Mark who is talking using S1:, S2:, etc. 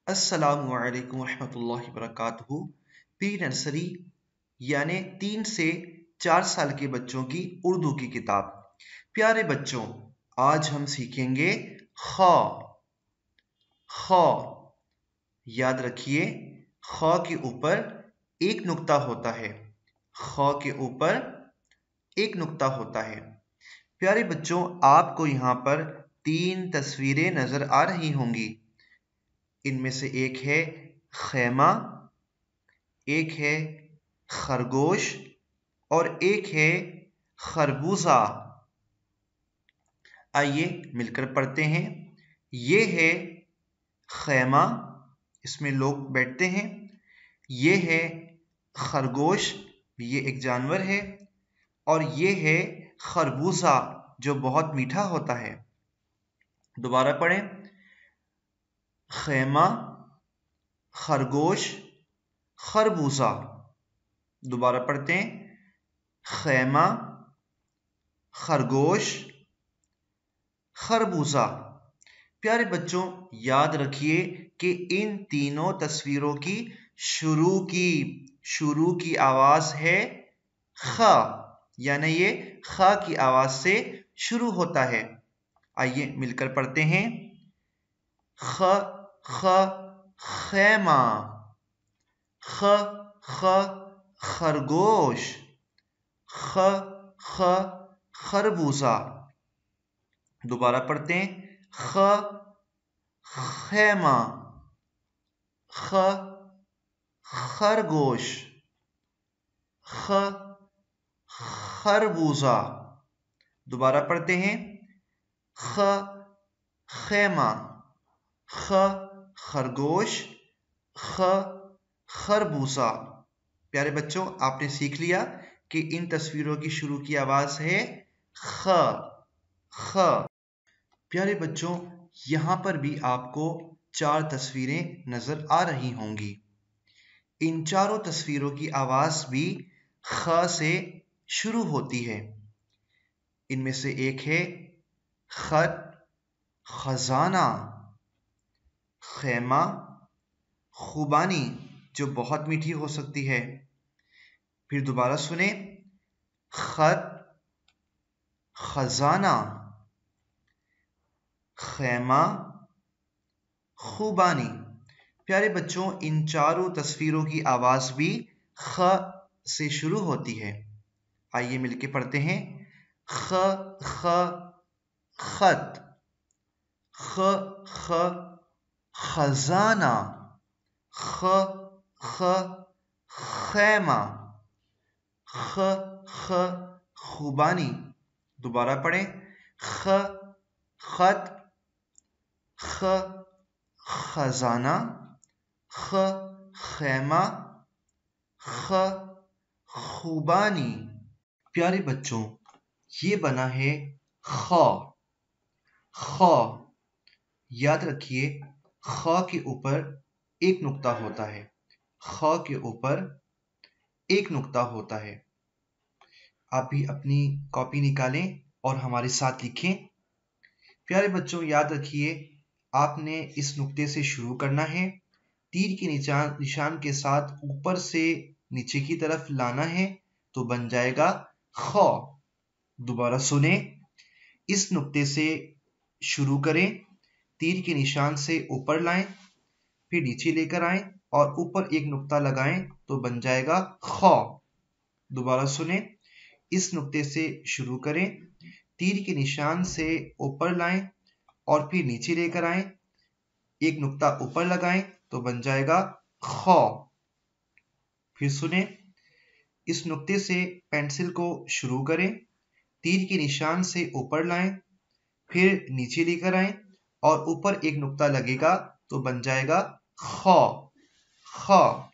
S1: अस्सलामु अलैकुम रहमतुल्लाहि वबरकातुहू। प्री नर्सरी यानी 3 से 4 साल के बच्चों की उर्दू की किताब। प्यारे बच्चों, आज हम सीखेंगे ख। ख याद रखिए, ख के ऊपर एक नुक्ता होता है। ख के ऊपर एक नुक्ता होता है। प्यारे बच्चों, आपको यहाँ पर 3 तस्वीरें नजर आ रही होंगी। इनमें से एक है खैमा, एक है खरगोश और एक है खरबूजा। आइए मिलकर पढ़ते हैं। ये है खैमा, इसमें लोग बैठते हैं। ये है खरगोश, ये एक जानवर है। और ये है खरबूजा, जो बहुत मीठा होता है। दोबारा पढ़ें। खैमा, खरगोश, खरबूजा। दोबारा पढ़ते हैं। खैमा, खरगोश, खरबूजा। प्यारे बच्चों, याद रखिए कि इन तीनों तस्वीरों की शुरू की आवाज है ख, यानी ये ख की आवाज से शुरू होता है। आइए मिलकर पढ़ते हैं। ख ख खैमा, ख ख खरगोश, ख ख खरबूजा। दोबारा पढ़ते हैं। ख खैमा, ख खरगोश, ख खरबूजा। दोबारा पढ़ते हैं। ख खैमा, ख खरगोश, ख खरबूजा। प्यारे बच्चों, आपने सीख लिया कि इन तस्वीरों की शुरू की आवाज है ख। ख। प्यारे बच्चों, यहाँ पर भी आपको 4 तस्वीरें नजर आ रही होंगी। इन चारों तस्वीरों की आवाज भी ख से शुरू होती है। इनमें से एक है खत, खजाना, खैमा, खुबानी, जो बहुत मीठी हो सकती है। फिर दोबारा सुने। खत, खजाना, खैमा, खुबानी। प्यारे बच्चों, इन चारों तस्वीरों की आवाज भी ख से शुरू होती है। आइए मिलके पढ़ते हैं। ख ख खत, ख ख खजाना, ख ख खैमा, ख ख खुबानी। दोबारा पढ़ें। ख खत, ख खजाना, ख खैमा, ख खुबानी। प्यारे बच्चों, ये बना है ख। ख याद रखिए, ख के ऊपर एक नुक्ता होता है। ख के ऊपर एक नुक्ता होता है। आप भी अपनी कॉपी निकालें और हमारे साथ लिखें। प्यारे बच्चों, याद रखिए, आपने इस नुक्ते से शुरू करना है। तीर के निशान के साथ ऊपर से नीचे की तरफ लाना है तो बन जाएगा ख। दोबारा सुने। इस नुक्ते से शुरू करें, तीर के निशान से ऊपर लाएं, फिर नीचे लेकर आएं और ऊपर एक नुक्ता लगाएं तो बन जाएगा ख। दोबारा सुने। इस नुक्ते से शुरू करें, तीर के निशान से ऊपर लाएं और फिर नीचे लेकर आएं, एक नुक्ता ऊपर लगाएं तो बन जाएगा ख। फिर सुने। इस नुक्ते से पेंसिल को शुरू करें, तीर के निशान से ऊपर लाएं, फिर नीचे लेकर आएं और ऊपर एक नुक्ता लगेगा तो बन जाएगा ख। ख।